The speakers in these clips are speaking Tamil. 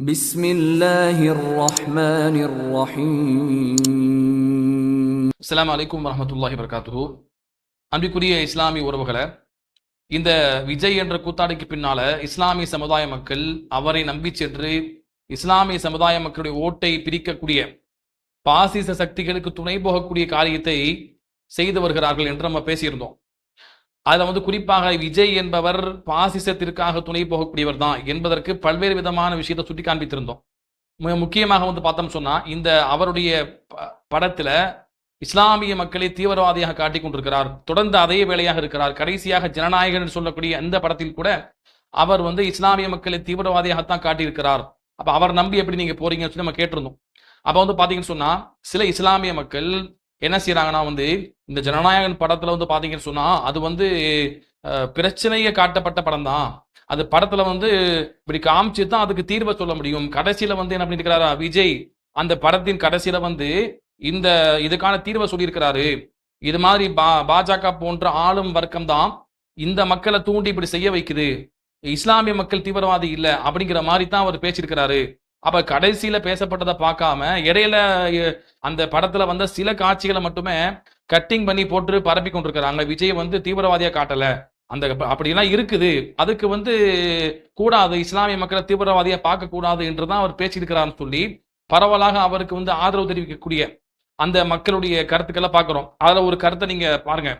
بسم الله الرحمن الرحيم. அஸ்ஸலாமு அலைக்கும் வரஹ்மத்துல்லாஹி வபரகாத்துஹு. அன்பிற்குரிய இஸ்லாமிய உறவுகளை, இந்த விஜய் என்ற கூத்தாடிக்கு பின்னால இஸ்லாமிய சமுதாய மக்கள் அவரை நம்பி சென்று இஸ்லாமிய சமுதாய மக்களுடைய ஓட்டை பிரிக்கக்கூடிய பாசிச சக்திகளுக்கு துணை போகக்கூடிய காரியத்தை செய்து வருகிறார்கள் என்று நம்ம பேசியிருந்தோம். அதில் குறிப்பாக விஜய் என்பவர் பாசிசத்திற்காக துணை போகக்கூடியவர் தான் என்பதற்கு பல்வேறு விதமான விஷயத்தை சுட்டி காண்பித்திருந்தோம். முக்கியமாக பார்த்தோம் சொன்னா, இந்த அவருடைய படத்துல இஸ்லாமிய மக்களை தீவிரவாதியாக காட்டிக் கொண்டிருக்கிறார். தொடர்ந்து அதே வேலையாக இருக்கிறார். கடைசியாக ஜனநாயகன் என்று சொல்லக்கூடிய அந்த படத்தில் கூட அவர் இஸ்லாமிய மக்களை தீவிரவாதியாகத்தான் காட்டியிருக்கிறார். அப்ப அவர் நம்பி எப்படி நீங்க போறீங்கன்னு சொல்லி நம்ம கேட்டிருந்தோம். அப்ப பாத்தீங்கன்னு சொன்னா, சில இஸ்லாமிய மக்கள் என்ன செய்யறாங்கன்னா, இந்த ஜனநாயகன் படத்துல பாத்தீங்கன்னு சொன்னா, அது பிரச்சனையை காட்டப்பட்ட படம் தான். அது படத்துல இப்படி காமிச்சு தான் அதுக்கு தீர்வை சொல்ல முடியும். கடைசியில என்ன பண்ணிருக்கிறாரா விஜய், அந்த படத்தின் கடைசியில இந்த இதுக்கான தீர்வை சொல்லியிருக்கிறாரு. இது மாதிரி பாஜக போன்ற ஆளும் வர்க்கம் தான் இந்த மக்களை தூண்டி இப்படி செய்ய வைக்குது, இஸ்லாமிய மக்கள் தீவிரவாதி இல்ல அப்படிங்கிற மாதிரி தான் அவர் பேசியிருக்கிறாரு. அப்ப கடைசியில பேசப்பட்டதை பார்க்காம இடையில அந்த படத்துல சில காட்சிகளை மட்டுமே கட்டிங் பண்ணி போட்டு பரப்பி கொண்டிருக்கிறாங்க. விஜய் தீவிரவாதியா காட்டல, அந்த அப்படிலாம் இருக்குது, அதுக்கு கூடாது, இஸ்லாமிய மக்களை தீவிரவாதியா பார்க்க கூடாது என்றுதான் அவர் பேசியிருக்கிறார்னு சொல்லி பரவலாக அவருக்கு ஆதரவு தெரிவிக்கக்கூடிய அந்த மக்களுடைய கருத்துக்களை பார்க்கிறோம். அதுல ஒரு கருத்தை நீங்க பாருங்க.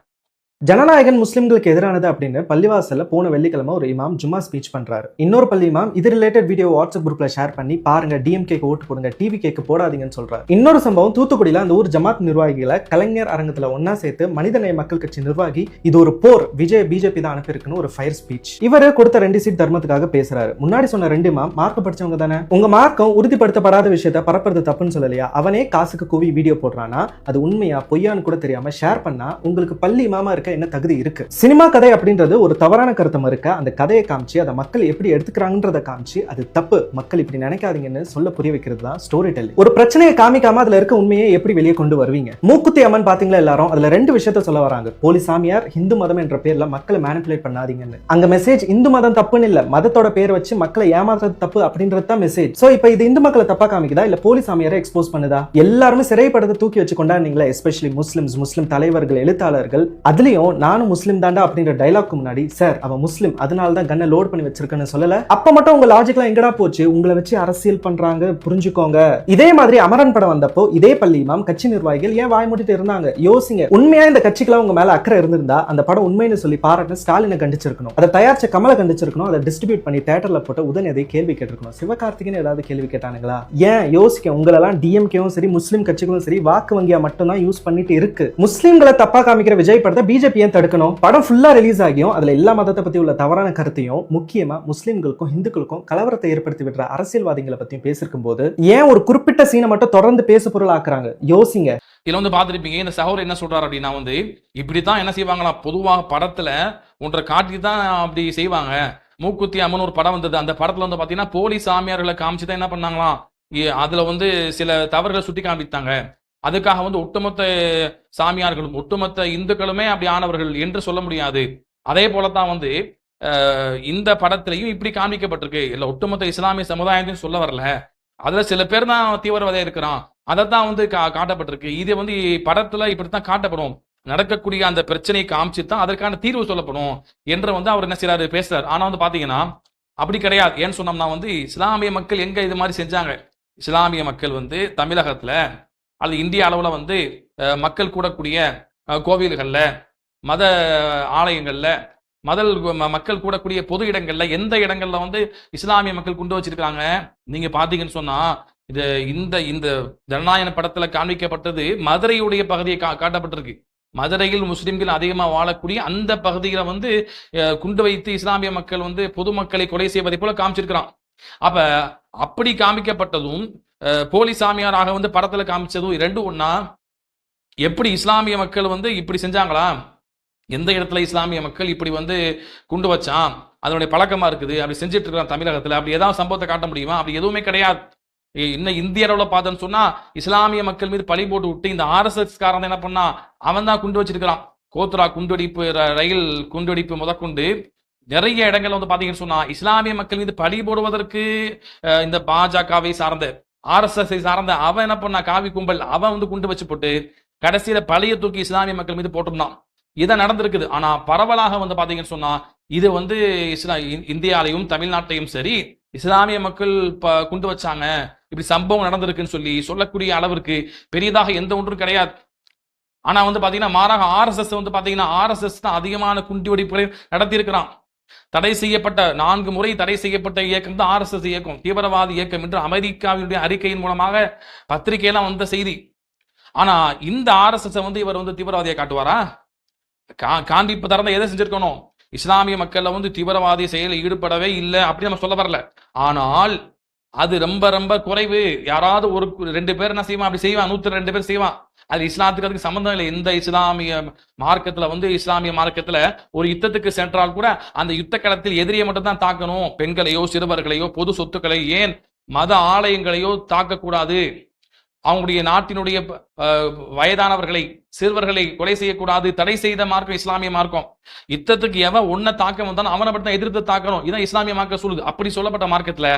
ஜனநாயகன் முஸ்லிம்களுக்கு எதிரானது அப்படின்னு பள்ளிவாசல்ல போன வெள்ளிக்கிழமை ஒரு இமாம் ஜும்மா ஸ்பீச் பண்றாரு. இன்னொரு பள்ளி இமாம் இது ரிலேட்டட் வீடியோ வாட்ஸ்அப் குரூப்ல ஷேர் பண்ணி, பாருங்க டிஎம்கேக்கு ஓட்டு போடுங்க, டிவி கேக்கு போடாதீங்கன்னு சொல்றாரு. இன்னொரு சம்பவம், தூத்துக்குடியில அந்த ஊர் ஜமாத் நிர்வாகிகளை கலைஞர் அரங்கத்துல ஒன்னா சேர்த்து மனிதநேய மக்கள் கட்சி நிர்வாகி இது ஒரு போர், விஜய் பிஜேபி தான் அனுப்பியிருக்குன்னு ஒரு ஃபயர் ஸ்பீச். இவரு கொடுத்த 2 சீட் தர்மத்துக்காக பேசுறாரு. முன்னாடி சொன்ன 2 இமாம் மார்க்க படிச்சவங்க தானே. உங்க மார்க்கம் உறுதிப்படுத்தப்படாத விஷயத்த பரப்புறது தப்புன்னு சொல்லலையா? அவனே காசுக்கு கூவி வீடியோ போடுறானா, அது உண்மையா பொய்யான்னு கூட தெரியாம ஷேர் பண்ணா உங்களுக்கு பள்ளி இமாமா இருக்க என்ன தகுதி இருக்கு? சினிமா கதை அப்படின்றது ஒரு தவறான கருத்தம் இருக்க, அந்த கதையை காமிச்சு அதை மக்கள் எப்படி எடுத்துக்கிறாங்கன்றத காமிச்சு அது தப்பு, மக்கள் இப்படி நினைக்காதீங்கன்னு சொல்ல புரிய வைக்கிறது தான் ஸ்டோரி டெல்லிங். ஒரு பிரச்சனையை காமிக்காம அதுல இருக்க உண்மையை எப்படி வெளியே கொண்டு வருவீங்க? மூக்குத்தி அம்மன் பாத்தீங்களா எல்லாரும், அதுல 2 விஷயத்த சொல்ல வராங்க. போலி சாமியார், இந்து மதம் என்ற பேர்ல மக்களை மேனிபுலேட் பண்ணாதீங்கன்னு. அங்க மெசேஜ் இந்து மதம் தப்புன்னு இல்ல, மதத்தோட பேர் வச்சு மக்களை ஏமாத்துறது தப்பு அப்படின்றது தான் மெசேஜ். சோ இப்போ இது இந்து மக்களை தப்பா காமிக்குதா இல்ல போலி சாமியாரை எக்ஸ்போஸ் பண்ணுதா? எல்லாருமே சிறைப்படத்தை தூக்கி வச்சு கொண்டாடுனீங்களா, எஸ்பெஷலி முஸ்லிம்ஸ், முஸ்லிம் தலைவர்கள், எழுத்தாளர்கள். அதுலயும் நானும் முஸ்லிம் தாண்டா அப்படின்ற டைலாக் முன்னாடி சார் அவன் முஸ்லிம் அதனால தான் கன்னை லோட் பண்ணி வச்சிருக்கேன்னு சொல்லல. அப்ப மட்டும் உங்க லாஜிக்லாம் எங்கடா போச்சு? உங்களை வச்சு அரசியல் பண்றாங்க, புரிஞ்சுக்கோங்க. இதே மாதிரி அமரன் படம் வந்தப்போ இதே பள்ளி இமாம் கட்சி நிர்வாகிகள் ஏன் வாய் மூடிட்டு இருந்தாங்க? யோசிங்க. உண்மையா இந்த கட்சிக்கெல்லாம் உங்க மேல அக்கறை இருந்திருந்தா அந்த படம் உண்மைன்னு சொல்லி பாராட்டு ஸ்டாலினை கண்டிச்சிருக்கணும், அதை தயாரிச்ச கமலை கண்டிச்சிருக்கணும், அதை டிஸ்ட்ரிபியூட் பண்ணி தியேட்டர்ல போட்ட உதயநிதி கேள்வி கேட்டிருக்கணும், சிவகார்த்திகேயன் ஏதாவது கேள்வி கேட்டானுங்களா? ஏன் யோசிக்க. உங்களெல்லாம் டிஎம்கேவும் சரி முஸ்லிம் கட்சிகளும் சரி வாக்கு வங்கியா மட்டும் தான் யூஸ் பண்ணிட்டு இருக்கு. முஸ்லிம்களை தப்பா காமிக்கிற விஜய் படத்தை பிஜேபி ஏன் தடுக்கணும்? படம் ஃபுல்லா ரிலீஸ் ஆகியும் அதுல எல்லா மதத்தை பத்தி உள்ள தவறான கருத்தையும் முக்கியமா முஸ்லிம்களுக்கும் ஹிந்துக்களுக்கும் கலவரத்தை ஏற்படுத்தி விடுற அரசியல்வாதிகளை பத்தியும் பேசிருக்கும் போது ஏன் ஒரு குறிப்பிட்ட சீனை மட்டும் தொடர்ந்து பேச பொருள் ஆக்குறாங்க? யோசிங்க. இதுல பாத்துருப்பீங்க, இந்த சகோதரர் என்ன சொல்றாரு அப்படின்னா, இப்படித்தான் என்ன செய்வாங்களா, பொதுவாக படத்துல ஒன்றை காட்டி தான் அப்படி செய்வாங்க. மூக்குத்தி அம்மன் ஒரு படம் வந்தது, அந்த படத்துல பாத்தீங்கன்னா போலி சாமியார்களை காமிச்சுதான் என்ன பண்ணாங்களாம், அதுல சில தவறுகளை சுட்டி காமித்தாங்க. அதுக்காக ஒட்டுமொத்த சாமியார்களும் ஒட்டுமொத்த இந்துக்களுமே அப்படி ஆனவர்கள் என்று சொல்ல முடியாது. அதே போலதான் இந்த படத்திலையும் இப்படி காமிக்கப்பட்டிருக்கு. இல்ல ஒட்டுமொத்த இஸ்லாமிய சமுதாயத்தையும் சொல்ல வரல, அதுல சில பேர் தான் தீவிரவாதியா இருக்கிறான், அதைத்தான் காட்டப்பட்டிருக்கு. இது படத்துல இப்படித்தான் காட்டப்படும். நடக்கக்கூடிய அந்த பிரச்சனையை காமிச்சு தான் அதற்கான தீர்வு சொல்லப்படும் என்று அவர் என்ன செய்யறாரு, பேசுறாரு. ஆனா பாத்தீங்கன்னா அப்படி கிடையாது. ஏன்னு சொன்னோம்னா இஸ்லாமிய மக்கள் எங்க இது மாதிரி செஞ்சாங்க? இஸ்லாமிய மக்கள் தமிழகத்துல அல்லது இந்திய அளவுல மக்கள் கூடக்கூடிய கோவில்கள்ல, மத ஆலயங்கள்ல, மக்கள் கூடக்கூடிய பொது இடங்கள்ல, எந்த இடங்கள்ல இஸ்லாமிய மக்கள் கொண்டு வச்சிருக்காங்க நீங்க பாத்தீங்கன்னு சொன்னா, இந்த ஜனநாயக படத்துல காண்பிக்கப்பட்டது மதுரையுடைய பகுதியை காட்டப்பட்டிருக்கு. மதுரையில் முஸ்லிம்கள் அதிகமா வாழக்கூடிய அந்த பகுதியில குண்டு வைத்து இஸ்லாமிய மக்கள் பொதுமக்களை கொலை செய்வதை போல காமிச்சிருக்கிறான். அப்ப அப்படி காமிக்கப்பட்டதும் போலி சாமியாராக படத்துல காமிச்சதும் 2 ஒண்ணா? எப்படி இஸ்லாமிய மக்கள் இப்படி செஞ்சாங்களா? எந்த இடத்துல இஸ்லாமிய மக்கள் இப்படி குண்டு வச்சான், அதனுடைய பழக்கமா இருக்குது, அப்படி செஞ்சுட்டு இருக்கிறான் தமிழகத்துல, அப்படி ஏதாவது சம்பவத்தை காட்ட முடியுமா? அப்படி எதுவுமே கிடையாது. இன்னும் இந்திய அளவுல பார்த்தோன்னு சொன்னா, இஸ்லாமிய மக்கள் மீது பழி போட்டு விட்டு இந்த RSS காரன் என்ன பண்ணா, அவன் தான் குண்டு வச்சிருக்கிறான். கோத்ரா குண்டுவெடிப்பு, ரயில் குண்டுவெடிப்பு முதற்கொண்டு நிறைய இடங்கள் வந்து பாத்தீங்கன்னு சொன்னா இஸ்லாமிய மக்கள் மீது பழி போடுவதற்கு இந்த பாஜகவை சார்ந்த RSS சார்ந்த அவன் என்ன பண்ணா, காவி கும்பல் அவன் வந்து குண்டு வச்சு போட்டு கடைசியில பழைய தூக்கி இஸ்லாமிய மக்கள் மீது போட்டிருந்தான். இதை நடந்திருக்குது. ஆனா பரவலாக வந்து பாத்தீங்கன்னு சொன்னா இது வந்து இந்தியாலையும் தமிழ்நாட்டையும் சரி இஸ்லாமிய மக்கள் குண்டு வச்சாங்க, இப்படி சம்பவம் நடந்திருக்குன்னு சொல்லக்கூடிய அளவிற்கு பெரியதாக எந்த ஒன்றும் கிடையாது. ஆனா வந்து பாத்தீங்கன்னா மாறாக RSS வந்து பாத்தீங்கன்னா RSS தான் அதிகமான குண்டு வெடிப்புகளை நடத்தி இருக்கிறான். தடை செய்யப்பட்ட 4 முறை தடை செய்யப்பட்ட இயக்கம் தான் RSS இயக்கம், தீவிரவாத இயக்கம் என்று அமெரிக்காவினுடைய அறிக்கையின் மூலமாக பத்திரிகையெல்லாம் வந்த செய்தி. ஆனா இந்த RSS வந்து இவர் வந்து தீவிரவாதியை காட்டுவாரா? காண்பிப்பு தரந்த எதை செஞ்சிருக்கணும், இஸ்லாமிய மக்கள்ல வந்து தீவிரவாதி செயலில் ஈடுபடவே இல்லை அப்படி நம்ம சொல்ல வரல. ஆனால் அது ரொம்ப ரொம்ப குறைவு. யாராவது ஒரு 2 பேர் என்ன செய்வான், அப்படி செய்வான், 102 பேர் செய்வான். அது இஸ்லாத்துக்கு அதுக்கு சம்பந்தம் இல்லை. இந்த இஸ்லாமிய மார்க்கத்துல வந்து இஸ்லாமிய மார்க்கத்துல ஒரு யுத்தத்துக்கு சென்றால் கூட அந்த யுத்த களத்தில் எதிரியை மட்டும் தான் தாக்கணும். பெண்களையோ சிறுவர்களையோ பொது சொத்துக்களை ஏன் மத ஆலயங்களையோ தாக்கக்கூடாது. அவங்களுடைய நாட்டினுடைய வயதானவர்களை சிறுவர்களை கொலை செய்யக்கூடாது. தடை செய்த மார்க்கம் இஸ்லாமிய மார்க்கம். யுத்தத்துக்கு எவன் ஒன்ன தாக்கம் வந்தாலும் அவனை மட்டும் எதிர்த்து தாக்கணும். இதான் இஸ்லாமிய மார்க்கம் சொல்லுது. அப்படி சொல்லப்பட்ட மார்க்கத்துல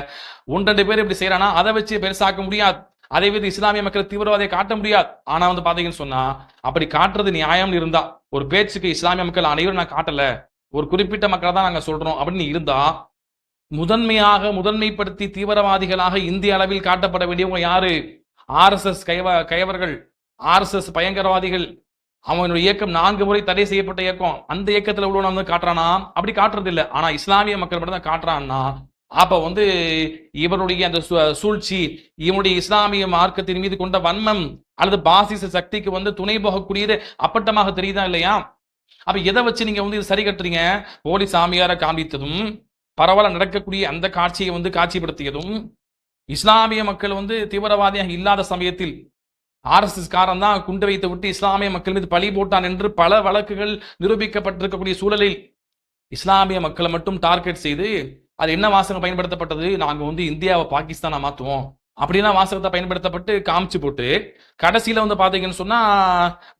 1-2 பேர் இப்படி செய்யறானா அதை வச்சு பெருசாக்க முடியாது. அதே வித இஸ்லாமிய மக்கள் தீவிரவாதியை காட்ட முடியாது. ஆனா வந்து பாத்தீங்கன்னு சொன்னா அப்படி காட்டுறது நியாயம் இருந்தா, ஒரு பேச்சுக்கு இஸ்லாமிய மக்கள் அனைவரும் நான் காட்டல, ஒரு குறிப்பிட்ட மக்களை தான் நாங்க சொல்றோம் அப்படின்னு இருந்தா, முதன்மைப்படுத்தி தீவிரவாதிகளாக இந்திய அளவில் காட்டப்பட வேண்டியவங்க யாரு? RSS கயவர்கள், RSS பயங்கரவாதிகள். அவனுடைய இயக்கம் 4 முறை தடை செய்யப்பட்ட இயக்கம். அந்த இயக்கத்துல உள்ளவன வந்து காட்டுறானா? அப்படி காட்டுறது இல்லை. ஆனா இஸ்லாமிய மக்கள் மட்டும் தான் காட்டுறான்னா அப்ப வந்து இவருடைய அந்த சூழ்ச்சி, இவனுடைய இஸ்லாமிய மார்க்கத்தின் மீது கொண்ட வன்மம் அல்லது பாசிச சக்திக்கு வந்து துணை போகக்கூடியது அப்பட்டமாக தெரியுதா இல்லையா? அப்ப எதை வச்சு நீங்க வந்து சரி கட்டுறீங்க? போலி சாமியாரை காண்பித்ததும் பரவல நடக்கக்கூடிய அந்த காட்சியை வந்து காட்சிப்படுத்தியதும், இஸ்லாமிய மக்கள் வந்து தீவிரவாதியாக இல்லாத சமயத்தில் RSS காரன் தான் குண்டு வைத்து விட்டு இஸ்லாமிய மக்கள் மீது பழி போட்டான் என்று பல வழக்குகள் நிரூபிக்கப்பட்டிருக்கக்கூடிய சூழலில் இஸ்லாமிய மக்களை மட்டும் டார்கெட் செய்து அது என்ன வாசகம் பயன்படுத்தப்பட்டது? நாங்க வந்து இந்தியாவை பாகிஸ்தானா மாத்துவோம் அப்படின்னா வாசகத்தை பயன்படுத்தப்பட்டு காமிச்சு போட்டு கடைசியில வந்து பாத்தீங்கன்னு சொன்னா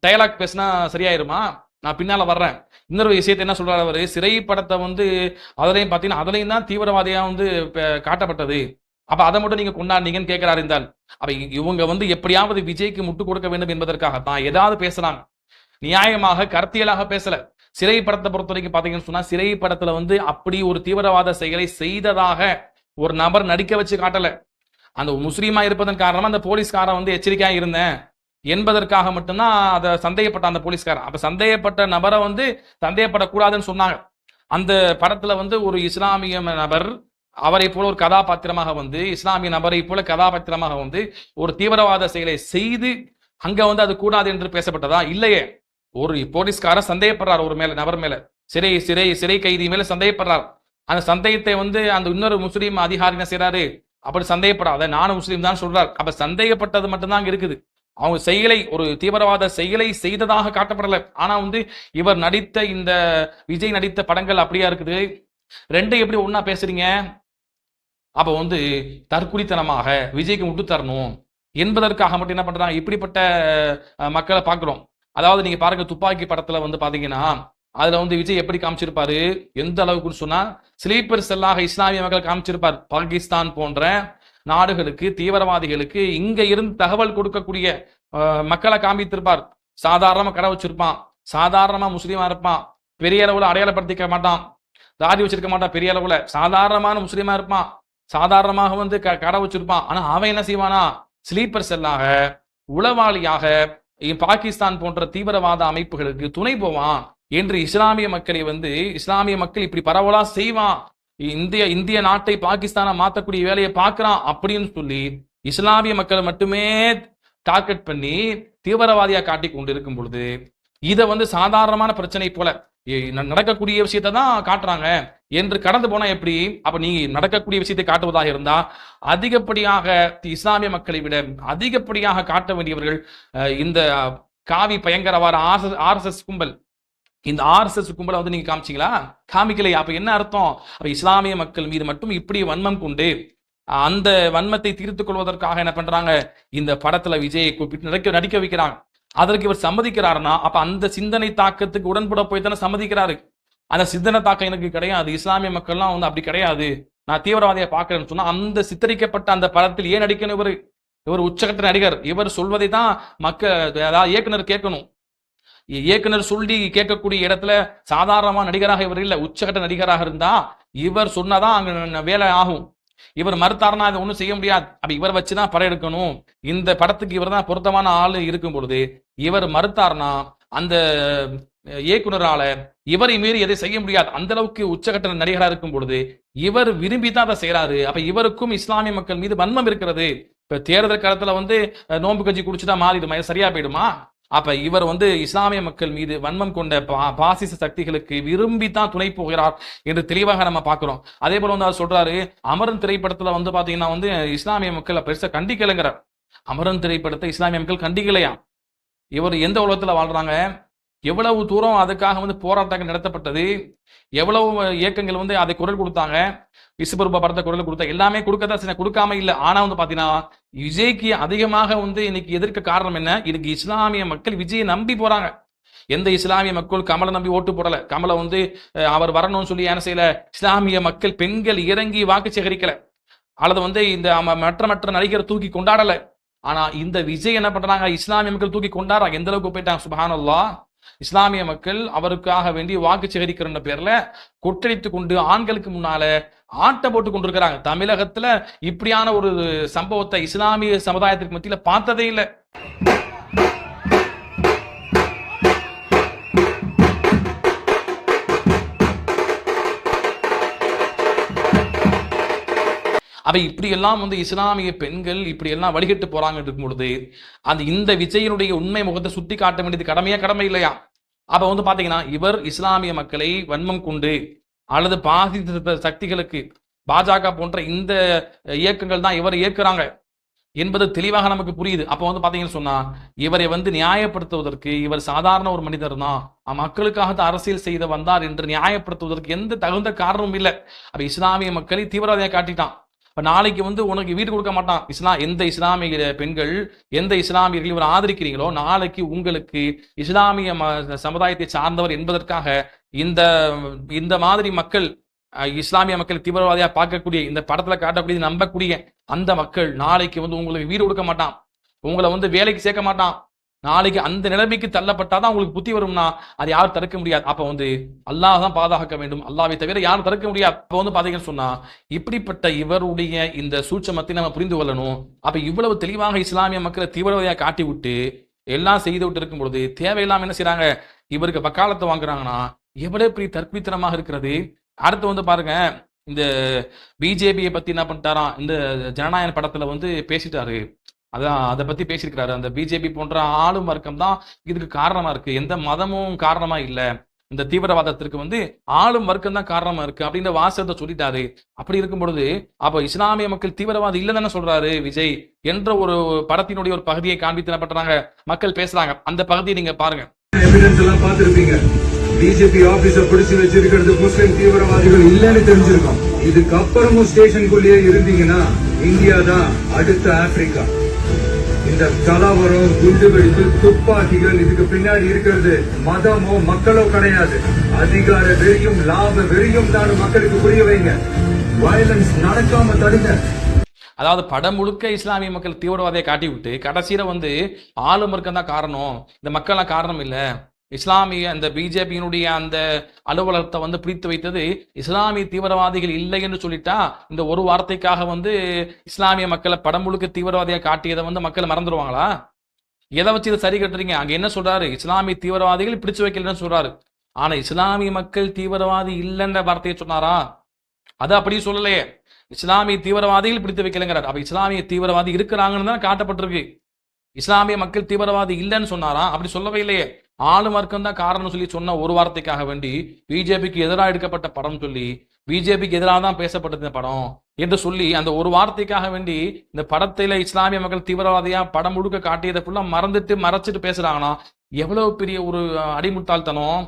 டயலாக் பேசினா சரியாயிருமா? நான் பின்னால வர்றேன். இன்னொரு விஷயத்தை என்ன சொல்றாரு அவரு, சிறை படத்தை வந்து அதுலயும் பாத்தீங்கன்னா அதுலயும் தான் தீவிரவாதியா வந்து காட்டப்பட்டது. அப்ப அதை மட்டும் நீங்க கொண்டாடுனீங்கன்னு கேட்கிறாரு இருந்தால். அப்ப இவங்க வந்து எப்படியாவது விஜய்க்கு முட்டு கொடுக்க வேண்டும் என்பதற்காகத்தான் ஏதாவது பேசுறாங்க. நியாயமாக கருத்தியலாக பேசல. சிறை படத்தை பொறுத்த வரைக்கும் பாத்தீங்கன்னு சொன்னா சிறை படத்துல வந்து அப்படி ஒரு தீவிரவாத செயலை செய்ததாக ஒரு நபர் நடிக்க வச்சு காட்டல. அந்த முஸ்லீமா இருப்பதன் காரணமா அந்த போலீஸ்காரன் வந்து எச்சரிக்கையா இருந்தேன் என்பதற்காக மட்டும்தான் அதை சந்தேகப்பட்ட அந்த போலீஸ்காரன். அப்ப சந்தேகப்பட்ட நபரை வந்து சந்தேகப்படக்கூடாதுன்னு சொன்னாங்க. அந்த படத்துல வந்து ஒரு இஸ்லாமிய நபர் அவரை போல ஒரு கதாபாத்திரமாக வந்து, இஸ்லாமிய நபரை போல கதாபாத்திரமாக வந்து ஒரு தீவிரவாத செயலை செய்து அங்க வந்து அது கூடாது என்று பேசப்பட்டதா? இல்லையே. ஒரு போலீஸ்காரர் சந்தேகப்படுறார் ஒரு நபர் மேல, சிறை கைதி மேல சந்தேகப்படுறார். அந்த சந்தேகத்தை வந்து அந்த இன்னொரு முஸ்லீம் அதிகாரி என்ன செய்யறாரு, அப்படி சந்தேகப்படாத நானும் முஸ்லீம் தான் சொல்றார். அப்ப சந்தேகப்பட்டது மட்டும்தான் அங்க இருக்குது. அவங்க செயலை ஒரு தீவிரவாத செயலை செய்ததாக காட்டப்படல. ஆனா வந்து இவர் நடித்த இந்த விஜய் நடித்த படங்கள் அப்படியா இருக்குது. ரெண்டு எப்படி ஒன்னா பேசுறீங்க? அப்ப வந்து தற்குறித்தனமாக விஜய்க்கு முட்டு தரணும் என்பதற்காக மட்டும் என்ன பண்றாங்க, இப்படிப்பட்ட மக்களை பார்க்கிறோம். அதாவது நீங்க பாருங்க, துப்பாக்கி படத்துல வந்து பாத்தீங்கன்னா அதுல வந்து விஜய் எப்படி காமிச்சிருப்பாரு, எந்த அளவுக்கு சொன்னா ஸ்லீப்பர் செல்லாக இஸ்லாமிய மக்கள் காமிச்சிருப்பார். பாகிஸ்தான் போன்ற நாடுகளுக்கு தீவிரவாதிகளுக்கு இங்க இருந்து தகவல் கொடுக்கக்கூடிய மக்களை காமித்திருப்பார். சாதாரணமா கடை வச்சிருப்பான், சாதாரணமா முஸ்லீமா இருப்பான், பெரிய அளவுல அடையாளப்படுத்திக்க மாட்டான், தாடி வச்சிருக்க மாட்டான், பெரிய அளவுல சாதாரணமான முஸ்லீமா இருப்பான், சாதாரணமாக வந்து கடை வச்சிருப்பான். ஆனா அவன் என்ன செய்வானா, ஸ்லீப்பர் செல்லாக உளவாளியாக பாகிஸ்தான் போன்ற தீவிரவாத அமைப்புகளுக்கு துணை போவான் என்று இஸ்லாமிய மக்களை வந்து இஸ்லாமிய மக்கள் இப்படி பரவலா செய்வான், இந்திய நாட்டை பாகிஸ்தானை மாத்தக்கூடிய வேலையை பார்க்கிறான் அப்படின்னு சொல்லி இஸ்லாமிய மக்களை மட்டுமே டார்கெட் பண்ணி தீவிரவாதியா காட்டி கொண்டு இருக்கும் பொழுது இதை வந்து சாதாரணமான பிரச்சனை போல நடக்கக்கூடிய விஷயத்தை தான் காட்டுறாங்க என்று கடந்து போனா எப்படி? அப்ப நீ நடக்கக்கூடிய விஷயத்தை காட்டுவதாக இருந்தா அதிகப்படியாக இஸ்லாமிய மக்களை விட அதிகப்படியாக காட்ட வேண்டியவர்கள் இந்த காவி பயங்கரவாத RSS கும்பல். இந்த RSS கும்பலை வந்து நீங்க காமிச்சீங்களா? காமிக்கலையா? அப்ப என்ன அர்த்தம்? அப்ப இஸ்லாமிய மக்கள் மீது மட்டும் இப்படி வன்மம் கொண்டு அந்த வன்மத்தை தீர்த்துக் கொள்வதற்காக என்ன பண்றாங்க, இந்த படத்துல விஜயை கூப்பிட்டு நடிக்க வைக்கிறாங்க. அதற்கு இவர் சம்மதிக்கிறாருன்னா அப்ப அந்த சிந்தனை தாக்கத்துக்கு உடன்பட போய் தானே சம்மதிக்கிறாரு. அந்த சிந்தனை தாக்கம் எனக்கு கிடையாது, இஸ்லாமிய மக்கள்லாம் வந்து அப்படி கிடையாது, நான் தீவிரவாதியை பார்க்கறேன்னு சொன்னா அந்த சித்தரிக்கப்பட்ட அந்த படத்தில் ஏன் நடிக்கணும்? இவர் உச்சகட்ட நடிகர், இவர் சொல்வதை தான் அதாவது இயக்குனர் கேட்கணும். இயக்குனர் சொல்லி கேட்கக்கூடிய இடத்துல சாதாரணமா நடிகராக இவர் இல்ல, உச்சகட்ட நடிகராக இருந்தா இவர் சொன்னாதான் அங்க வேலை ஆகும். இவர் மறுத்தாருன்னா அதை ஒன்றும் செய்ய முடியாது. அப்ப இவர் வச்சுதான் படம் எடுக்கணும், இந்த படத்துக்கு இவர் தான் பொருத்தமான ஆளு இருக்கும் பொழுது இவர் மறுத்தாருன்னா அந்த இயக்குனரால இவரை மீறி எதை செய்ய முடியாது. அந்த அளவுக்கு உச்சகட்ட நடிகராக இருக்கும் பொழுது இவர் விரும்பி தான் அதை செய்யறாரு. அப்ப இவருக்கும் இஸ்லாமிய மக்கள் மீது வன்மம் இருக்கிறது. இப்ப தேர்தல் காலத்துல வந்து நோன்பு கஞ்சி குடிச்சுட்டா மாறிடுமா, சரியா போயிடுமா? அப்ப இவர் வந்து இஸ்லாமிய மக்கள் மீது வன்மம் கொண்ட பாசிச சக்திகளுக்கு விரும்பி தான் துணை போகிறார் என்று தெளிவாக நம்ம பார்க்கிறோம். அதே போல வந்து அவர் சொல்றாரு, அமரன் திரைப்படத்துல வந்து பாத்தீங்கன்னா வந்து இஸ்லாமிய மக்கள் பெருசா கண்டிக்கலைங்கிறார். அமரன் திரைப்படத்தை இஸ்லாமிய மக்கள் கண்டிக்கலையா? இவர் எந்த உலகத்துல வாழ்றாங்க? எவ்வளவு தூரம் அதுக்காக வந்து போராட்டங்கள் நடத்தப்பட்டது, எவ்வளவு இயக்கங்கள் வந்து அதை குரல் கொடுத்தாங்க, விஸ்வரூப படத்தை குரல் கொடுத்தா எல்லாமே கொடுக்கதான் கொடுக்காம இல்லை. ஆனா வந்து பாத்தீங்கன்னா விஜய்க்கு அதிகமாக வந்து இன்னைக்கு எதிர்க்க காரணம் என்ன? இன்னைக்கு இஸ்லாமிய மக்கள் விஜயை நம்பி போறாங்க. எந்த இஸ்லாமிய மக்கள் கமலை நம்பி ஓட்டு போடல. கமலை வந்து அவர் வரணும்னு சொல்லி என்ன செய்யல, இஸ்லாமிய மக்கள் பெண்கள் இறங்கி வாக்கு சேகரிக்கல, அல்லது வந்து இந்த மற்ற நடிகரை தூக்கி கொண்டாடல. ஆனா இந்த விஜய் என்ன பண்றாங்க, இஸ்லாமிய மக்கள் தூக்கி கொண்டாடுறாங்க. எந்த அளவுக்கு போயிட்டாங்க சுப்ஹானல்லாஹ். இஸ்லாமிய மக்கள் அவருக்காக வேண்டி வாக்கு சேகரிக்கிற பேர்ல கொட்டடித்து கொண்டு ஆண்களுக்கு முன்னால ஆட்ட போட்டு கொண்டிருக்கிறாங்க. தமிழகத்துல இப்படியான ஒரு சம்பவத்தை இஸ்லாமிய சமுதாயத்திற்கு மத்தியில பார்த்ததே இல்லை. அப்ப இப்படி எல்லாம் வந்து இஸ்லாமிய பெண்கள் இப்படி எல்லாம் வழிகட்டு போறாங்க இருக்கும் பொழுது இந்த விஜயனுடைய உண்மை முகத்தை சுட்டி காட்ட வேண்டியது கடமை இல்லையா? அப்ப வந்து பாத்தீங்கன்னா இவர் இஸ்லாமிய மக்களை வன்மம் கொண்டு அல்லது பாசிச சக்திகளுக்கு பாஜக போன்ற இந்த இயக்கங்கள் தான் இவர் இயக்குறாங்க என்பது தெளிவாக நமக்கு புரியுது. அப்ப வந்து பாத்தீங்கன்னு சொன்னா இவரை வந்து நியாயப்படுத்துவதற்கு இவர் சாதாரண ஒரு மனிதர் தான், மக்களுக்காக அரசியல் செய்து வந்தார் என்று நியாயப்படுத்துவதற்கு எந்த தகுந்த காரணமும் இல்லை. அப்ப இஸ்லாமிய மக்களை தீவிரவாதியை காட்டிட்டான். இப்ப நாளைக்கு வந்து உனக்கு வீடு கொடுக்க மாட்டான். எந்த இஸ்லாமிய பெண்கள் எந்த இஸ்லாமியர்கள் இவர் ஆதரிக்கிறீங்களோ நாளைக்கு உங்களுக்கு இஸ்லாமிய சமுதாயத்தை சார்ந்தவர் என்பதற்காக இந்த மாதிரி மக்கள் இஸ்லாமிய மக்கள் தீவிரவாதியா பார்க்கக்கூடிய இந்த படத்துல காட்டக்கூடிய நம்பக்கூடிய அந்த மக்கள் நாளைக்கு வந்து உங்களுக்கு வீடு கொடுக்க மாட்டான், உங்களை வந்து வேலைக்கு சேர்க்க மாட்டான். நாளைக்கு அந்த நிலைமைக்கு தள்ளப்பட்டாதான் உங்களுக்கு புத்தி வரும்னா அது யாரும் தடுக்க முடியாது. அப்ப வந்து அல்லாஹ் தான் பாதுகாக்க வேண்டும், அல்லாஹ்வை தவிர யாரும் தடுக்க முடியாது. அப்ப வந்து பாத்தீங்கன்னு சொன்னா இப்படிப்பட்ட இவருடைய இந்த சூட்சமத்தை நம்ம புரிந்து கொள்ளணும். அப்ப இவ்வளவு தெளிவாக இஸ்லாமிய மக்களை தீவிரவாதியா காட்டி விட்டு எல்லாம் செய்து விட்டு இருக்கும் பொழுது தேவையில்லாம என்ன செய்யறாங்க, இவருக்கு வக்காலத்தை வாங்குறாங்கன்னா எவ்வளவு பெரிய தற்பித்தனமாக இருக்கிறது. அடுத்து வந்து பாருங்க, இந்த பிஜேபியை பத்தி என்ன பண்ணிட்டாராம், இந்த ஜனநாயக படத்துல வந்து பேசிட்டாரு. அதான் அதை பத்தி பேசியிருக்கிறாரு. அந்த பிஜேபி போன்ற ஆளும் வர்க்கம் தான் இதுக்கு காரணமா இருக்கு, எந்த மதமும் காரணமா இல்ல, இந்த தீவிரவாதத்திற்கு வந்து ஆளும் வர்க்கம் தான் காரணமா இருக்கு அப்படின்ற வாசகத்தை சொல்லிட்டாரு. அப்படி இருக்கும் பொழுது அப்ப இஸ்லாமிய மக்கள் தீவிரவாதம் இல்லைன்னு சொல்றாரு விஜய் என்ற ஒரு படத்தினுடைய ஒரு பகுதியை காண்பித்து என்ன பண்றாங்க, மக்கள் பேசுறாங்க. அந்த பகுதியை நீங்க பாருங்க. பிஜேபி ஆபீஸ பிடிச்சு வச்சிருக்கிறது முஸ்லிம் தீவிரவாதிகள் இல்லன்னு தெரிஞ்சிருக்கோம். இதுக்கு அப்புறமும் ஸ்டேஷனுக்குள்ளேயே இருந்தீங்கன்னா இந்தியா தான் அடுத்த ஆப்பிரிக்கா. இந்த கலவரம், குண்டுவெடிப்பு, துப்பாக்கிகள் இதுக்கு பின்னாடி இருக்கிறது மதமோ மக்களோ கிடையாது, அதிகார வெறியும் லாப வெறியும் தான் மக்களுக்கு புரிய வைங்க. வயலன்ஸ் நடக்காம தடுங்க. அதாவது படம் முழுக்க இஸ்லாமிய மக்கள் தீவிரவாதியை காட்டி விட்டு கடைசியில வந்து ஆளும் வர்க்கம் தான் காரணம், இந்த மக்கள்லாம் காரணம் இல்ல, இஸ்லாமிய அந்த பிஜேபியினுடைய அந்த அலுவலகத்தை வந்து பிடித்து வைத்தது இஸ்லாமிய தீவிரவாதிகள் இல்லை என்று சொல்லிட்டா இந்த ஒரு வார்த்தைக்காக வந்து இஸ்லாமிய மக்களை படம் முழுக்க தீவிரவாதியை காட்டியதை வந்து மக்கள் மறந்துடுவாங்களா? எதை வச்சு இதை சரி கட்டுறீங்க? அங்க என்ன சொல்றாரு, இஸ்லாமிய தீவிரவாதிகள் பிடிச்சு வைக்கலன்னு சொல்றாரு. ஆனா இஸ்லாமிய மக்கள் தீவிரவாதி இல்லைன்ற வார்த்தையை சொன்னாரா? அது அப்படியே சொல்லலையே, இஸ்லாமிய தீவிரவாதிகள் பிடித்து வைக்கலங்கிறார். அப்ப இஸ்லாமிய தீவிரவாதி இருக்கிறாங்கன்னு தான் காட்டப்பட்டிருக்கு. இஸ்லாமிய மக்கள் தீவிரவாதி இல்லைன்னு சொன்னாரா? அப்படி சொல்லவே இல்லையே. ஆளும் வர்க்கம் தான் காரணம் சொல்லி சொன்ன ஒரு வார்த்தைக்காக வேண்டி பிஜேபிக்கு எதிராக எடுக்கப்பட்ட படம் சொல்லி பிஜேபிக்கு எதிராக தான் பேசப்பட்டது இந்த படம் என்று சொல்லி அந்த ஒரு வார்த்தைக்காக வேண்டி இந்த படத்தில இஸ்லாமிய மக்கள் தீவிரவாதியா படம் முழுக்க காட்டியதை ஃபுல்லா மறைச்சிட்டு பேசுறாங்கன்னா எவ்வளவு பெரிய ஒரு அடிமுட்டாள்தனம்.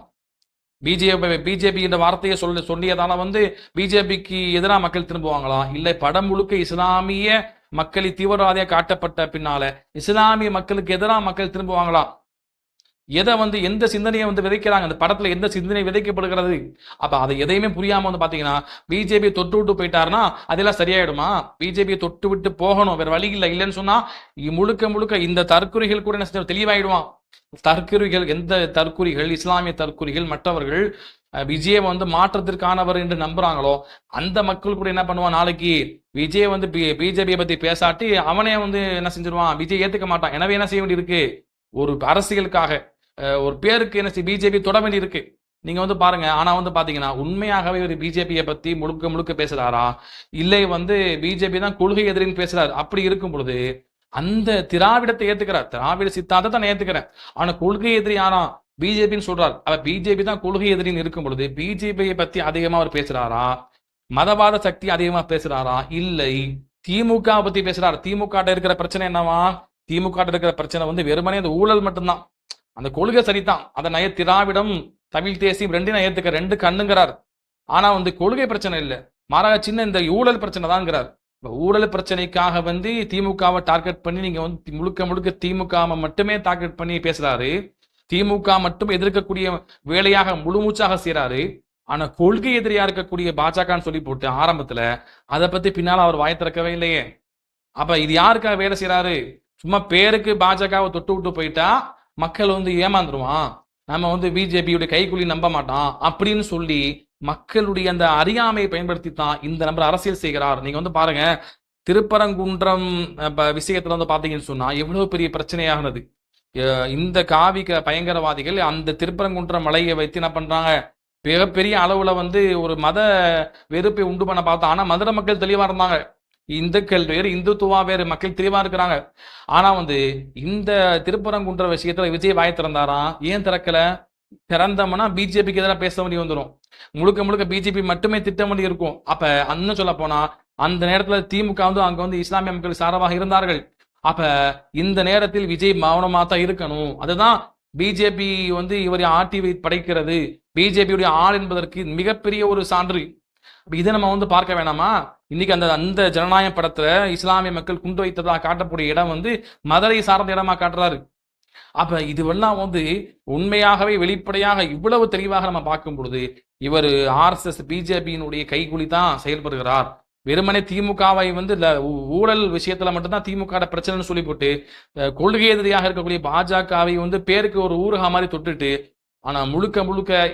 பிஜேபி என்ற வார்த்தையை சொல்லியதால வந்து பிஜேபிக்கு எதிராக மக்கள் திரும்புவாங்களா? இல்லை, படம் முழுக்க இஸ்லாமிய மக்களை தீவிரவாதியா காட்டப்பட்ட பின்னால இஸ்லாமிய மக்களுக்கு எதிராக மக்கள் திரும்புவாங்களா? எதை வந்து எந்த சிந்தனையை வந்து விதைக்கிறாங்க, அந்த படத்துல எந்த சிந்தனை விதைக்கப்படுகிறது. அப்ப அதை எதையுமே புரியாம வந்து பாத்தீங்கன்னா பிஜேபி தொட்டு விட்டு போயிட்டாருன்னா அதெல்லாம் சரியாயிடுமா? பிஜேபியை தொட்டு விட்டு போகணும், வேற வழி இல்லை. இல்லைன்னு சொன்னா முழுக்க முழுக்க இந்த தற்குறிகள் கூட என்ன செஞ்சு தெளிவாயிடுவான். தற்குறிகள், எந்த தற்குறிகள், இஸ்லாமிய தற்குறிகள், மற்றவர்கள் விஜயை வந்து மாற்றத்திற்கானவர் என்று நம்புறாங்களோ அந்த மக்கள் கூட என்ன பண்ணுவான், நாளைக்கு விஜய் வந்து பிஜேபியை பத்தி பேசாட்டி அவனே வந்து என்ன செஞ்சிருவான், விஜய் ஏத்துக்க மாட்டான். எனவே என்ன செய்ய வேண்டியிருக்கு, ஒரு அரசியலுக்காக ஒரு பேருக்கு என்ன பிஜேபி தொட வேண்டி இருக்கு. நீங்க வந்து பாருங்க. ஆனா வந்து பாத்தீங்கன்னா உண்மையாகவே ஒரு பிஜேபியை பத்தி முழுக்க முழுக்க பேசுறாரா, இல்லை வந்து பிஜேபி தான் கொள்கை எதிரின்னு பேசுறாரு? அப்படி இருக்கும் பொழுது அந்த திராவிடத்தை ஏத்துக்கிறார், திராவிட சித்தாந்தத்தை நான் ஏத்துக்கிறேன். ஆனா கொள்கை எதிரி யாரா, பிஜேபின்னு சொல்றாரு. அவ பிஜேபி தான் கொள்கை எதிரின்னு இருக்கும் பொழுது பிஜேபியை பத்தி அதிகமா அவர் பேசுறாரா, மதவாத சக்தி அதிகமா பேசுறாரா, இல்லை திமுக பத்தி பேசுறாரு? திமுக இருக்கிற பிரச்சனை என்னவா, திமுக இருக்கிற பிரச்சனை வந்து வெறுமனே அந்த ஊழல் மட்டும்தான். அந்த கொள்கை சரிதான், அதை நய திராவிடம் தமிழ் தேசியம் ரெண்டையும் நான் ஏத்துக்க, ரெண்டு கண்ணுங்கிறார். ஆனா வந்து கொள்கை பிரச்சனை இல்லை, மாறாக சின்ன இந்த ஊழல் பிரச்சனை தான்ங்கிறார். ஊழல் பிரச்சனைக்காக வந்து திமுகவை டார்கெட் பண்ணி நீங்க வந்து முழுக்க முழுக்க திமுகவை மட்டுமே டார்கெட் பண்ணி பேசுறாரு. திமுக மட்டும் எதிர்க்கக்கூடிய வேலையாக முழுமூச்சாக செய்யறாரு. ஆனா கொள்கை எதிரியா இருக்கக்கூடிய பாஜகன்னு சொல்லி போட்டு ஆரம்பத்துல அதை பத்தி பின்னால அவர் வாய் திறக்கவே இல்லையே. அப்ப இது யாருக்காக வேலை செய்யறாரு? சும்மா பேருக்கு பாஜகவை தொட்டு விட்டு போயிட்டா மக்கள் வந்து ஏமாந்துருவான், நம்ம வந்து பிஜேபியுடைய கைக்குள்ளி நம்ப மாட்டான் அப்படின்னு சொல்லி மக்களுடைய அந்த அறியாமையை பயன்படுத்தி தான் இந்த நபர் அரசியல் செய்கிறார். நீங்க வந்து பாருங்க, திருப்பரங்குன்றம் விஷயத்துல வந்து பாத்தீங்கன்னு சொன்னா எவ்வளவு பெரிய பிரச்சனையானது. இந்த காவிக பயங்கரவாதிகள் அந்த திருப்பரங்குன்றம் மலையை வைத்து என்ன பண்றாங்க, மிகப்பெரிய அளவுல வந்து ஒரு மத வெறுப்பை உண்டு பண்ண பார்த்தா. ஆனா மதுரை மக்கள் தெளிவா இருந்தாங்க, இந்துக்கள் வேறு இந்துத்துவா வேறு, மக்கள் தெளிவா இருக்கிறாங்க. ஆனா வந்து இந்த திருப்பரங்குன்ற விஷயத்துல விஜய் வாய் திறந்தாரா? ஏன் திறக்கல? திறந்தோம்னா பிஜேபிக்கு எதிராக பேச வேண்டி வந்துடும், முழுக்க முழுக்க பிஜேபி மட்டுமே திட்ட வேண்டி இருக்கும். அப்ப அண்ணன் சொல்ல போனா அந்த நேரத்துல திமுக வந்து அங்க வந்து இஸ்லாமிய மக்கள் சார்பாக இருந்தார்கள். அப்ப இந்த நேரத்தில் விஜய் மௌனமா தான் இருக்கணும். அதுதான் பிஜேபி வந்து இவரை ஆட்டி படைக்கிறது, பிஜேபியுடைய ஆள் என்பதற்கு மிகப்பெரிய ஒரு சான்று. இதை நம்ம வந்து பார்க்க வேணாமா? இன்னைக்கு அந்த ஜனநாயக படத்துல இஸ்லாமிய மக்கள் குண்டு வைத்ததா காட்டக்கூடிய இடம் வந்து மதுரை சார்ந்த இடமா காட்டுறாரு. அப்ப இதுவெல்லாம் வந்து உண்மையாகவே வெளிப்படையாக இவ்வளவு தெளிவாக நம்ம பார்க்கும் பொழுது இவர் RSS பிஜேபியினுடைய கைகுலி தான் செயல்படுகிறார். வெறுமனே திமுகவை வந்து ஊழல் விஷயத்துல மட்டும்தான் திமுக பிரச்சனைன்னு சொல்லி போட்டு கொள்கை எதிரியாக இருக்கக்கூடிய பாஜகவை வந்து பேருக்கு ஒரு ஊரக மாதிரி தொட்டுட்டு, ஆனா முழுக்க முழுக்க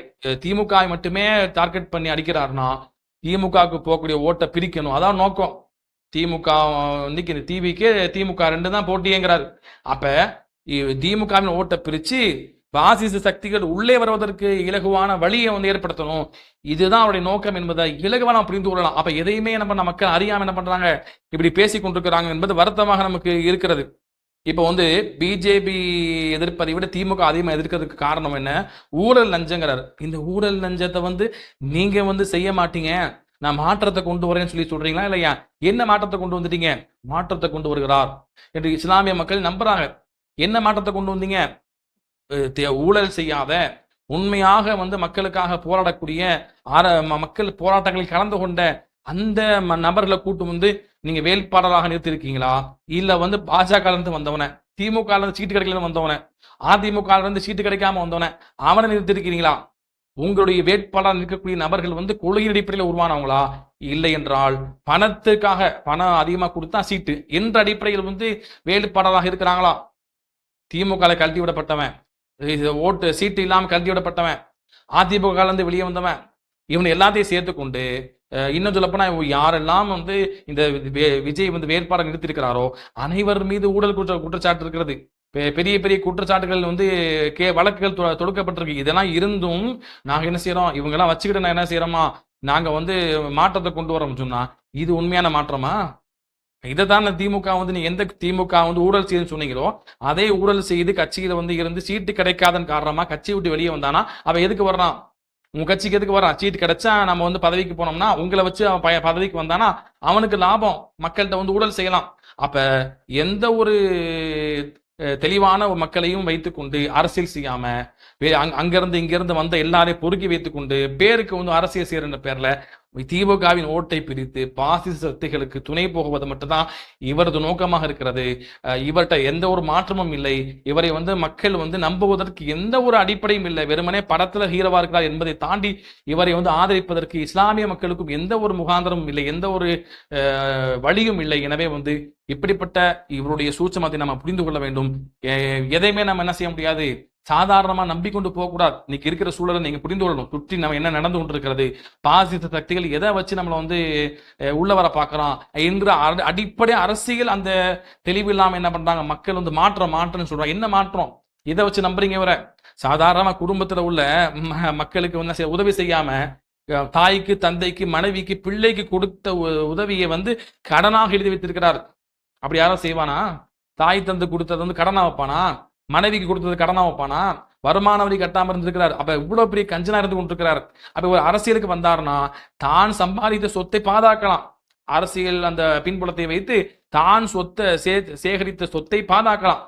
திமுகவை மட்டுமே டார்கெட் பண்ணி அடிக்கிறாருன்னா திமுகவுக்கு போகக்கூடிய ஓட்டை பிரிக்கணும், அதான் நோக்கம். திமுக இன்னைக்கு டிவிக்கு திமுக 2 தான் போட்டியேங்கிறாரு. அப்ப திமுகவின் ஓட்டை பிரிச்சு பாசிச சக்திகள் உள்ளே வருவதற்கு இலகுவான வழியை வந்து ஏற்படுத்தணும், இதுதான் அவருடைய நோக்கம் என்பதை இலகுவா நாம் புரிந்து கொள்ளலாம். அப்ப எதையுமே என்ன பண்ண மக்கள் அறியாம என்ன பண்றாங்க, இப்படி பேசி கொண்டிருக்கிறாங்க என்பது வருத்தமாக நமக்கு இருக்கிறது. இப்போ வந்து பிஜேபி எதிர்ப்பதை விட திமுக அதிகமாக எதிர்க்கிறதுக்கு காரணம் என்ன? ஊழல் லஞ்சங்கிறார். இந்த ஊழல் லஞ்சத்தை வந்து நீங்க வந்து செய்ய மாட்டீங்க, நான் மாற்றத்தை கொண்டு வரேன்னு சொல்லி சொல்றீங்களா இல்லையா? என்ன மாற்றத்தை கொண்டு வந்துட்டீங்க? மாற்றத்தை கொண்டு வருகிறார் என்று இஸ்லாமிய மக்கள் நம்புறாங்க. என்ன மாற்றத்தை கொண்டு வந்தீங்க? ஊழல் செய்யாத, உண்மையாக வந்து மக்களுக்காக போராடக்கூடிய மக்கள் போராட்டங்களில் கலந்து கொண்ட அந்த நபர்களை கூட்டு வந்து நீங்க வேட்பாளராக நிறுத்திருக்கீங்களா? இல்ல வந்து பாஜக இருந்து வந்தவன, திமுக இருந்து சீட்டு கிடைக்கல வந்தவன, அதிமுக இருந்து சீட்டு கிடைக்காம வந்தவன அவனை நிறுத்திருக்கிறீங்களா? உங்களுடைய வேட்பாளர் நிற்கக்கூடிய நபர்கள் வந்து கொள்கை அடிப்படையில் உருவானவங்களா? இல்லை என்றால் பணத்துக்காக, பணம் அதிகமா கொடுத்தா சீட்டு என்ற அடிப்படையில் வந்து வேட்பாளராக இருக்கிறாங்களா? திமுக கழட்டி விடப்பட்டவன், ஓட்டு சீட்டு இல்லாம கழட்டி விடப்பட்டவன், அதிமுக இருந்து வெளியே வந்தவன், இவனை எல்லாத்தையும் சேர்த்து கொண்டு இன்னும் சொல்லப்போனா யாரெல்லாம் வந்து இந்த விஜய் வந்து வேட்பாளர் நிறுத்திருக்கிறாரோ அனைவர் மீது ஊழல் குற்றச்சாட்டு இருக்கிறது. பெரிய பெரிய குற்றச்சாட்டுகள் வந்து வழக்குகள் தொடுக்கப்பட்டிருக்கு. இதெல்லாம் இருந்தும் நாங்க என்ன செய்யறோம், இவங்கெல்லாம் வச்சுக்கிட்டு நான் என்ன செய்யறோமா, நாங்க வந்து மாற்றத்தை கொண்டு வரோம் சொன்னா இது உண்மையான மாற்றமா? இதைத்தான் திமுக வந்து நீ எந்த திமுக வந்து ஊழல் செய்யுன்னு சொன்னீங்களோ அதே ஊழல் செய்து கட்சியில வந்து இருந்து சீட்டு கிடைக்காதன் காரணமா கட்சியை விட்டு வெளியே வந்தானா அவன் எதுக்கு வர்றான்? உங்க கட்சிக்கு எதுக்கு வரான்? சீட்டு கிடைச்சா நம்ம வந்து பதவிக்கு போனோம்னா உங்களை வச்சு அவன் பதவிக்கு வந்தானா அவனுக்கு லாபம், மக்கள்கிட்ட வந்து ஊழல் செய்யலாம். அப்ப எந்த ஒரு தெளிவான மக்களையும் வைத்துக்கொண்டு அரசியல் செய்யாம அங்கிருந்து இங்கிருந்து வந்த எல்லாரையும் பொறுக்கி வைத்துக்கொண்டு பேருக்கு வந்து அரசியல் செய்யற பேர்ல திமுகவின் ஓட்டை பிரித்து பாசிச சக்திகளுக்கு துணை போகுவது மட்டும்தான் இவரது நோக்கமாக இருக்கிறது. இவர்கிட்ட எந்த ஒரு மாற்றமும் இல்லை. இவரை மக்கள் நம்புவதற்கு எந்த ஒரு அடிப்படையும் இல்லை. வெறுமனே படத்துல ஹீரோவா இருக்கிறார் என்பதை தாண்டி இவரை ஆதரிப்பதற்கு இஸ்லாமிய மக்களுக்கும் எந்த ஒரு முகாந்திரமும் இல்லை, எந்த ஒரு வழியும் இல்லை. எனவே இப்படிப்பட்ட இவருடைய சூட்சமத்தை நம்ம புரிந்து கொள்ள வேண்டும். எதையுமே நம்ம என்ன செய்ய முடியாது, சாதாரணமா நம்பிக்கொண்டு போகக்கூடாது. இன்னைக்கு இருக்கிற சூழலை நீங்க புரிந்து கொள்ளணும். சுற்றி நம்ம என்ன நடந்து கொண்டிருக்கிறது, பாசிச சக்திகள் எதை வச்சு நம்மளை உள்ள வர பார்க்கறான் என்ற அடிப்படை அரசியல் அந்த தெளிவு இல்லாம என்ன பண்றாங்க, மக்கள் மாற்றம்னு சொல்றாங்க. என்ன மாற்றம், இதை வச்சு நம்புறீங்க? வர சாதாரண குடும்பத்துல உள்ள மக்களுக்கு உதவி செய்யாம தாய்க்கு, தந்தைக்கு, மனைவிக்கு, பிள்ளைக்கு கொடுத்த உதவியை கடனாக எழுதி வைத்திருக்கிறார். அப்படி யாரும் செய்வானா? தாய் தந்தை கொடுத்தது கடனா வைப்பானா? மனைவிக்கு கொடுத்தது கடனா வைப்பானா? வருமான வரி கட்டாம இருந்திருக்கிறார். அப்ப இவ்வளவு பெரிய கஞ்சனா இருந்து கொண்டிருக்கிறார். அப்ப ஒரு அரசியலுக்கு வந்தாருன்னா தான் சம்பாதித்த சொத்தை பாதுகாக்கலாம். அரசியல் அந்த பின்புலத்தை வைத்து தான் சேகரித்த சொத்தை பாதுகாக்கலாம்.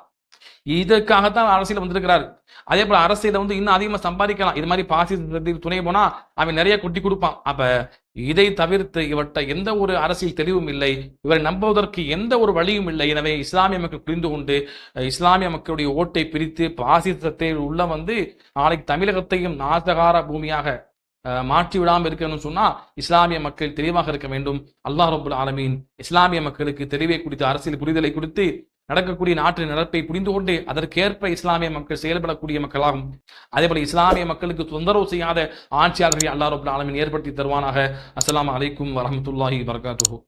இதற்காகத்தான் அரசியல் வந்திருக்கிறார். அதே போல அரசியல இன்னும் அதிகமா சம்பாதிக்கலாம். இது மாதிரி பாசிச துணை போனா அவன் நிறைய கொட்டி கொடுப்பான். அப்ப இதை தவிர்த்து இவற்றை எந்த ஒரு அரசியல் தெளிவும் இல்லை, இவரை நம்புவதற்கு எந்த ஒரு வழியும் இல்லை. எனவே இஸ்லாமிய மக்கள் புரிந்து கொண்டு இஸ்லாமிய மக்களுடைய ஓட்டை பிரித்து பாசிசத்தை உள்ள நாளைக்கு தமிழகத்தையும் நாசகார பூமியாக மாற்றி விடாமல் இருக்கணும்னு சொன்னா இஸ்லாமிய மக்கள் தெளிவாக இருக்க வேண்டும். அல்லாஹ் ரப்புல் ஆலமீன் இஸ்லாமிய மக்களுக்கு தெளிவை குறித்து, அரசியல் புரிதலை குறித்து, நடக்கக்கூடிய நாட்டின் நடப்பை புரிந்து கொண்டு அதற்கேற்ப இஸ்லாமிய மக்கள் செயல்படக்கூடிய மக்களாகும். அதே போல இஸ்லாமிய மக்களுக்கு தொந்தரவு செய்யாத ஆட்சியாளர்களை அல்லாஹ் ரப்புல் ஆலமீன் ஏற்படுத்தி தருவானாக. அஸ்ஸலாமு அலைக்கும் வரஹ்மத்துல்லாஹி வபரகாத்துஹு.